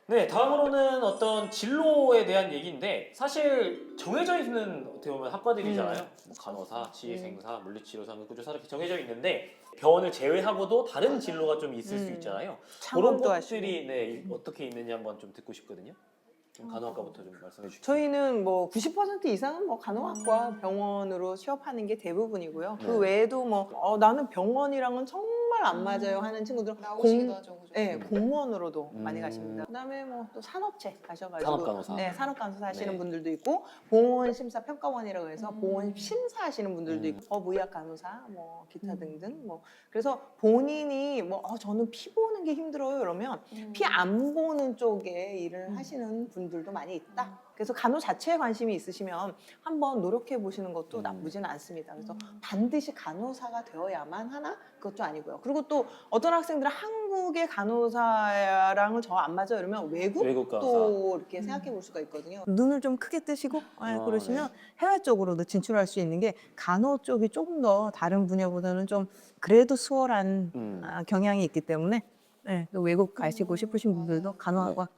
네, 다음으로는 어떤 진로에 대한 얘기인데 사실 정해져 있는 어떻게 보면 학과들이잖아요. 뭐 간호사, 치의생사, 물리치료사, 응급구조사 이렇게 정해져 있는데 병원을 제외하고도 다른 진로가 좀 있을 수 있잖아요. 그런 창업도 것들이 하시고. 네, 어떻게 있는지 한번 좀 듣고 싶거든요. 좀 간호학과부터 좀 말씀해 주시죠. 저희는 뭐 90% 이상은 뭐 간호학과 병원으로 취업하는 게 대부분이고요. 그 네. 외에도 뭐 나는 병원이랑은 정말 안 맞아요 하는 친구들은 나오시기도 하죠, 그죠? 네, 공무원으로도 많이 음. 가십니다. 그다음에 뭐 또 산업체 가셔가지고 산업간호사. 네, 산업간호사 하시는 네. 분들도 있고 보건심사평가원이라고 해서 음. 보건심사 하시는 분들도 음. 있고 무의학간호사 뭐 기타 등등 뭐 그래서 본인이 뭐 저는 피 보는 게 힘들어요 이러면 피 안 보는 쪽에 일을 하시는 분들도 많이 있다. 그래서 간호 자체에 관심이 있으시면 한번 노력해 보시는 것도 나쁘지는 않습니다. 그래서 반드시 간호사가 되어야만 하나? 그것도 아니고요. 그리고 또 어떤 학생들은 한국의 간호사랑은 저 안 맞아요 이러면 외국 외국도 이렇게 생각해 볼 수가 있거든요. 눈을 좀 크게 뜨시고 그러시면 해외 쪽으로도 진출할 수 있는 게 간호 쪽이 조금 더 다른 분야보다는 좀 그래도 수월한 경향이 있기 때문에 네, 또 외국 가시고 싶으신 분들도 간호학과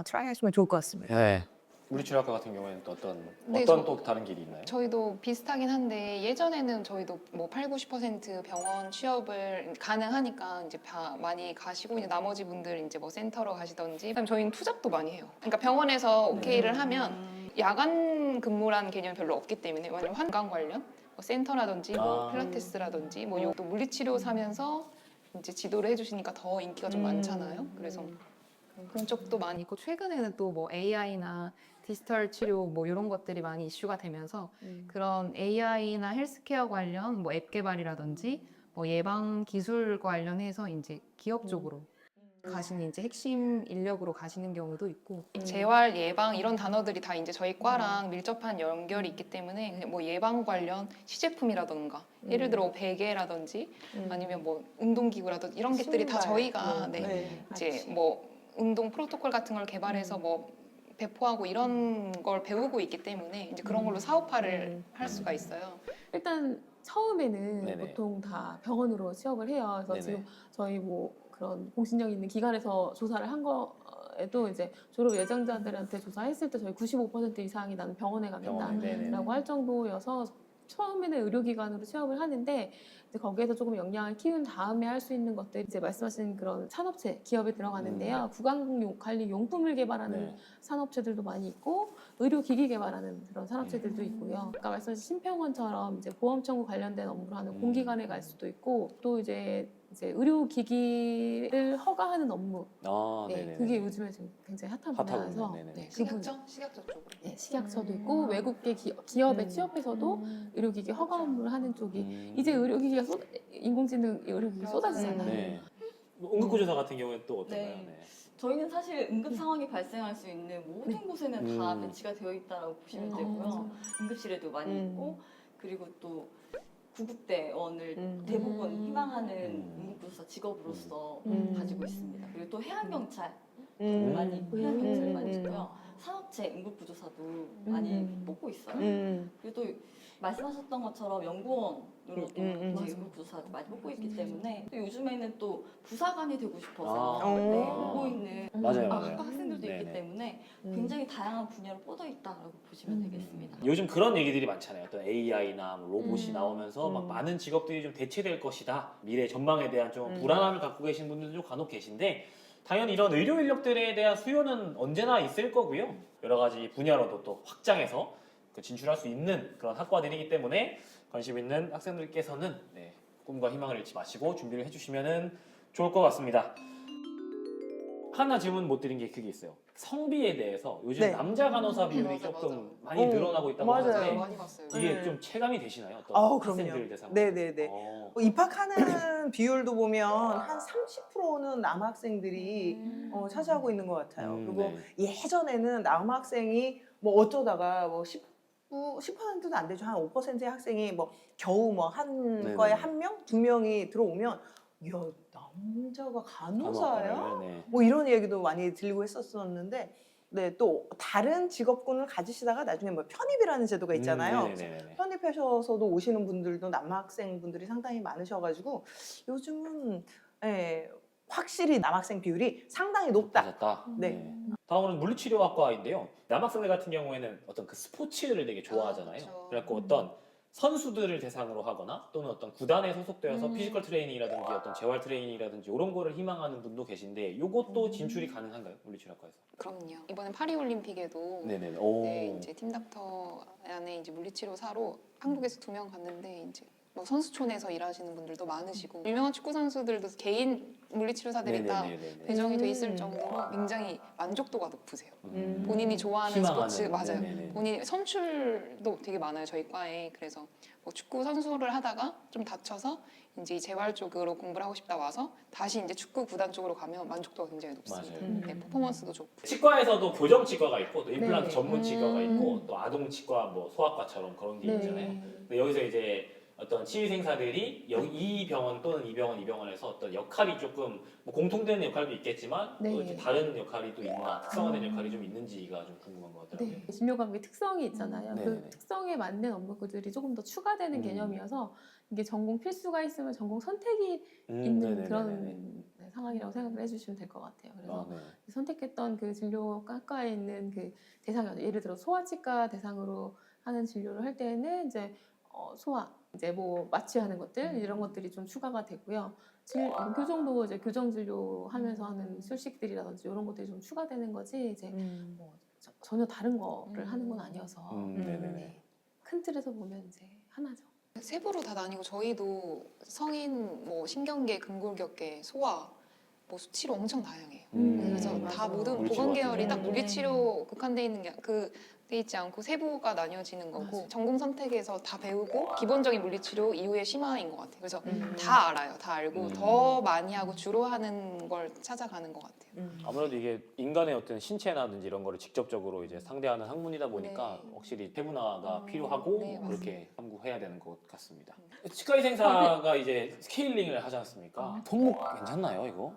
트라이 하시면 좋을 것 같습니다. 네. 물리치료학과 같은 경우에는 또 네, 또 다른 길이 있나요? 저희도 비슷하긴 한데 예전에는 저희도 뭐 8, 90% 병원 취업을 가능하니까 이제 많이 가시고 이제 나머지 분들 이제 뭐 센터로 가시던지 그다음에 저희는 투잡도 많이 해요. 그러니까 병원에서 오케이를 하면 야간 근무라는 개념이 별로 없기 때문에 왜냐면 환강 관련 뭐 센터라든지 뭐 필라테스라든지 뭐 또 물리치료 사면서 이제 지도를 해주시니까 더 인기가 좀 많잖아요. 그래서 그런 쪽도 많이 있고 최근에는 또 뭐 AI나 디지털 치료 뭐 이런 것들이 많이 이슈가 되면서 그런 AI나 헬스케어 관련 뭐 앱 개발이라든지 뭐 예방 기술 관련해서 이제 기업 쪽으로 가시는 이제 핵심 인력으로 가시는 경우도 있고 재활 예방 이런 단어들이 다 이제 저희 과랑 밀접한 연결이 있기 때문에 그냥 뭐 예방 관련 시제품이라던가 예를 들어 베개라든지 아니면 뭐 운동기구라든지 이런 것들이 다 저희가 이제 뭐 운동 프로토콜 같은 걸 개발해서 뭐 배포하고 이런 걸 배우고 있기 때문에 이제 그런 걸로 사업화를 할 수가 있어요. 일단 처음에는 네네. 보통 다 병원으로 취업을 해요. 그래서 네네. 지금 저희 뭐 그런 공신력 있는 기관에서 조사를 한 거에도 이제 졸업 예정자들한테 조사했을 때 저희 95% 이상이 나는 병원에 가겠다라고 할 정도여서 처음에는 의료기관으로 취업을 하는데 이제 거기에서 조금 역량을 키운 다음에 할 수 있는 것들이 이제 말씀하신 그런 산업체 기업에 들어가는데요. 구강 관리 용품을 개발하는 산업체들도 많이 있고 의료기기 개발하는 그런 산업체들도 있고요. 아까 말씀하신 심평원처럼 이제 보험 청구 관련된 업무를 하는 공기관에 갈 수도 있고 또 이제 의료기기를 허가하는 업무 그게 요즘에 지금 굉장히 핫한 분야라서 식약처 쪽으로 식약처도 있고 외국계 기업에 취업해서도 의료기기 허가 업무를 하는 쪽이 이제 의료기기가 인공지능 의료기기 쏟아지잖아요. 응급구조사 같은 경우는 또 어떤가요? 네. 저희는 사실 응급 상황이 발생할 수 있는 모든 곳에는 다 배치가 되어 있다고 보시면 되고요. 응급실에도 많이 있고 그리고 또 구급대원을 대부분 희망하는 응급구조사 직업으로서 가지고 있습니다. 그리고 또 해양경찰 많이 있고 해양경찰 많이 있고요. 산업체 응급구조사도 많이 뽑고 있어요. 그리고 또 말씀하셨던 것처럼 연구원으로도 이제 응급구조사도 많이 뽑고 있기 때문에 또 요즘에는 또 부사관이 되고 싶어서 뽑고 있는 학생들도 있기 때문에 굉장히 다양한 분야로 뻗어 있다고 보시면 되겠습니다. 요즘 그런 얘기들이 많잖아요. 어떤 AI나 로봇이 나오면서 막 많은 직업들이 좀 대체될 것이다. 미래 전망에 대한 좀 불안함을 갖고 계신 분들도 좀 간혹 계신데 당연히 이런 의료 인력들에 대한 수요는 언제나 있을 거고요. 여러 가지 분야로도 또 확장해서 진출할 수 있는 그런 학과들이기 때문에 관심 있는 학생들께서는 꿈과 희망을 잃지 마시고 준비를 해주시면 좋을 것 같습니다. 하나 질문 못 드린 게 그게 있어요. 성비에 대해서 요즘 남자 간호사 비율이 조금 많이 늘어나고 있다고 하는데 많이 봤어요. 이게 좀 체감이 되시나요? 어떤 학생들 그럼요. 대상으로? 네네네. 입학하는 비율도 보면 한 30%는 남학생들이 차지하고 있는 것 같아요. 그리고 예전에는 남학생이 뭐 어쩌다가 뭐 10%도 안 되죠. 한 5%의 학생이 뭐 겨우 뭐 한 과에 한 명, 두 명이 들어오면 야, 남자가 간호사야? 뭐 이런 얘기도 많이 들리고 했었는데 또 다른 직업군을 가지시다가 나중에 뭐 편입이라는 제도가 있잖아요. 편입하셔서도 오시는 분들도 남학생분들이 상당히 많으셔가지고 요즘은 확실히 남학생 비율이 상당히 높다. 네. 다음은 물리치료학과인데요. 남학생들 같은 경우에는 어떤 그 스포츠를 되게 좋아하잖아요. 그렇죠. 그래갖고 어떤 선수들을 대상으로 하거나 또는 어떤 구단에 소속되어서 피지컬 트레이닝이라든지 어떤 재활 트레이닝이라든지 이런 거를 희망하는 분도 계신데 이것도 진출이 가능한가요? 물리치료학과에서? 그럼요. 이번에 파리올림픽에도 네네. 오. 네, 이제 팀닥터 안에 이제 물리치료사로 한국에서 2명 갔는데 이제 뭐 선수촌에서 일하시는 분들도 많으시고 유명한 축구 선수들도 개인 물리치료사들이 다 네네네네. 배정이 돼 있을 정도로 굉장히 만족도가 높으세요. 음. 본인이 좋아하는 희망하는, 스포츠 맞아요. 네네네. 본인 선출도 되게 많아요 저희 과에. 그래서 뭐 축구 선수를 하다가 좀 다쳐서 이제 이 재활 쪽으로 공부를 하고 싶다 와서 다시 이제 축구 구단 쪽으로 가면 만족도가 굉장히 높습니다. 맞아요. 네, 퍼포먼스도 좋고. 치과에서도 교정 치과가 있고 또 임플란트 네. 전문 치과가 있고 또 아동 치과, 뭐 소아과처럼 그런 게 있잖아요. 근데 여기서 이제 어떤 치의생사들이 이 병원 또는 이 병원에서 어떤 역할이 조금 뭐 공통되는 역할도 있겠지만 또 네. 이제 다른 역할이 또 있나 특성화된 역할이 좀 있는지가 좀 궁금한 것 같더라고요. 네, 진료 과목의 특성이 있잖아요. 네. 그 특성에 맞는 업무들이 조금 더 추가되는 개념이어서 이게 전공 필수가 있으면 전공 선택이 있는 네네네네네. 그런 상황이라고 생각을 해주시면 될 것 같아요. 그래서 아, 네. 선택했던 그 진료과에 있는 그 대상이 예를 들어 소아치과 대상으로 하는 진료를 할 때는 이제 소아 이제 뭐 마취하는 것들 이런 것들이 좀 추가가 되고요. 교정도 이제 교정 진료하면서 하는 술식들이라든지 이런 것들이 좀 추가되는 거지 이제 뭐 전혀 다른 거를 하는 건 아니어서 네네네. 네. 큰 틀에서 보면 이제 하나죠. 세부로 다 나뉘고 저희도 성인 뭐 신경계, 근골격계, 소아 뭐 수치로 엄청 다양해요. 그래서 맞아. 다 모든 물리치료 보건 계열이 같은 딱 경우는. 물리치료 국한돼 있는 게 돼 있지 않고 세부가 나뉘어지는 거고 전공 선택에서 다 배우고 기본적인 물리치료 이후에 심화인 것 같아요. 그래서 다 알아요. 다 알고 더 많이 하고 주로 하는 걸 찾아가는 것 같아요. 아무래도 이게 인간의 어떤 신체나든지 이런 거를 직접적으로 이제 상대하는 학문이다 보니까 네. 확실히 세분화가 필요하고 네, 그렇게 탐구해야 되는 것 같습니다. 치과의생사가 이제 스케일링을 하지 않습니까? 손목 괜찮나요 이거?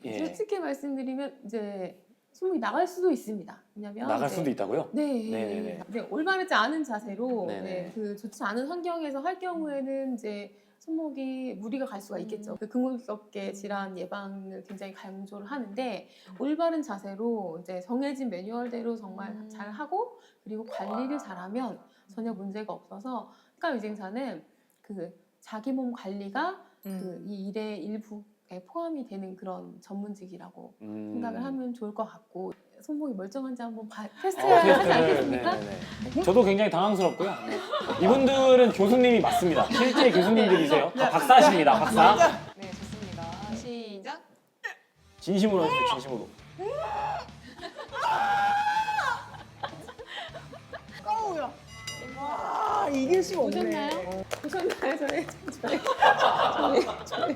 네. 예. 솔직히 말씀드리면 이제 손목이 나갈 수도 있습니다. 왜냐면 나갈 이제 수도 있다고요? 네. 네네네. 네, 올바르지 않은 자세로 네네. 네, 그 좋지 않은 환경에서 할 경우에는 이제 손목이 무리가 갈 수가 있겠죠. 그 근골격계 질환 예방을 굉장히 강조를 하는데 올바른 자세로 이제 정해진 매뉴얼대로 정말 잘 하고 그리고 관리를 잘하면 전혀 문제가 없어서 치과위생사는 그 자기 몸 관리가 그 이 일의 일부에 포함이 되는 그런 전문직이라고 생각을 하면 좋을 것 같고 손목이 멀쩡한지 한번 테스트해야 하지 않겠습니까? 네네네. 저도 굉장히 당황스럽고요. 네. 이분들은 교수님이 맞습니다. 실제 교수님들이세요. 다 박사십니다. 박사. 네, 좋습니다. 시작. 진심으로 해주세요. 진심으로. 까우야. 와 이길 수가 없네. 보셨나요? 보셨나요? 저희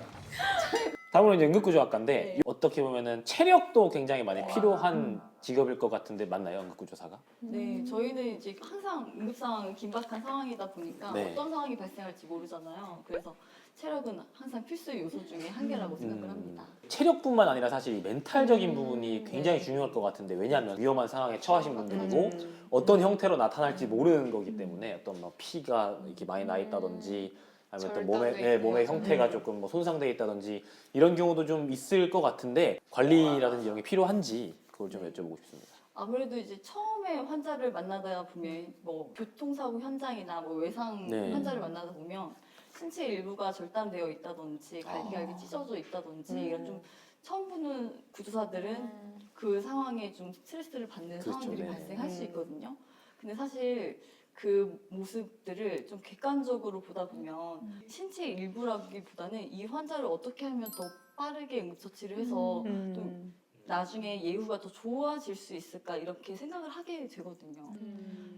다음으로 이제 응급구조학과인데 어떻게 보면은 체력도 굉장히 많이 필요한 직업일 것 같은데 맞나요, 응급구조사가? 네, 저희는 이제 항상 응급 상황은 긴박한 상황이다 보니까 네. 어떤 상황이 발생할지 모르잖아요. 그래서 체력은 항상 필수 요소 중에 한 개라고 생각을 합니다. 체력뿐만 아니라 사실 이 멘탈적인 부분이 굉장히 중요할 것 같은데 왜냐하면 위험한 상황에 처하신 분들이고 어떤 형태로 나타날지 모르는 거기 때문에 어떤 뭐 피가 이렇게 많이 나 있다든지 아니면 또 절단도 몸의 있고. 형태가 조금 뭐 손상돼 있다든지 이런 경우도 좀 있을 것 같은데 관리라든지 이런 게 필요한지 그걸 좀 여쭤보고 싶습니다. 아무래도 이제 처음에 환자를 만나다 보면 뭐 교통사고 현장이나 뭐 외상 네. 환자를 만나다 보면 신체 일부가 절단되어 있다든지 갈기갈기 찢어져 있다든지 이런 좀 처음 보는 구조사들은 그 상황에 좀 스트레스를 받는 그렇죠, 상황들이 네. 발생할 수 있거든요. 근데 사실 그 모습들을 좀 객관적으로 보다 보면 신체 일부라기보다는 이 환자를 어떻게 하면 더 빠르게 응급처치를 해서 좀 나중에 예후가 더 좋아질 수 있을까 이렇게 생각을 하게 되거든요.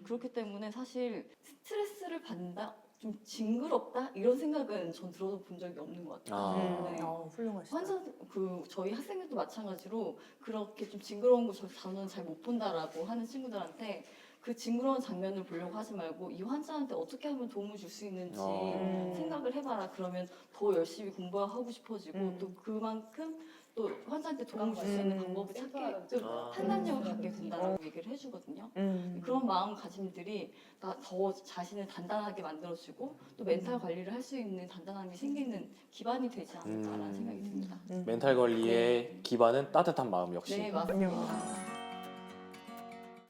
그렇기 때문에 사실 스트레스를 받는다? 좀 징그럽다? 이런 생각은 전 들어본 적이 없는 것 같아요. 네. 훌륭하시다. 환자 저희 학생들도 마찬가지로 그렇게 좀 징그러운 거 저는 잘 못 본다라고 하는 친구들한테 그 징그러운 장면을 보려고 하지 말고 이 환자한테 어떻게 하면 도움을 줄 수 있는지 생각을 해봐라. 그러면 더 열심히 공부하고 싶어지고 또 그만큼 또 환자한테 도움을 줄 수 있는 방법을 찾게 좀 판단력을 갖게 된다고 얘기를 해주거든요. 그런 마음가짐들이 나 더 자신을 단단하게 만들어주고 또 멘탈 관리를 할 수 있는 단단함이 생기는 기반이 되지 않을까라는 생각이 듭니다. 멘탈 관리의 기반은 따뜻한 마음 역시. 네, 맞습니다.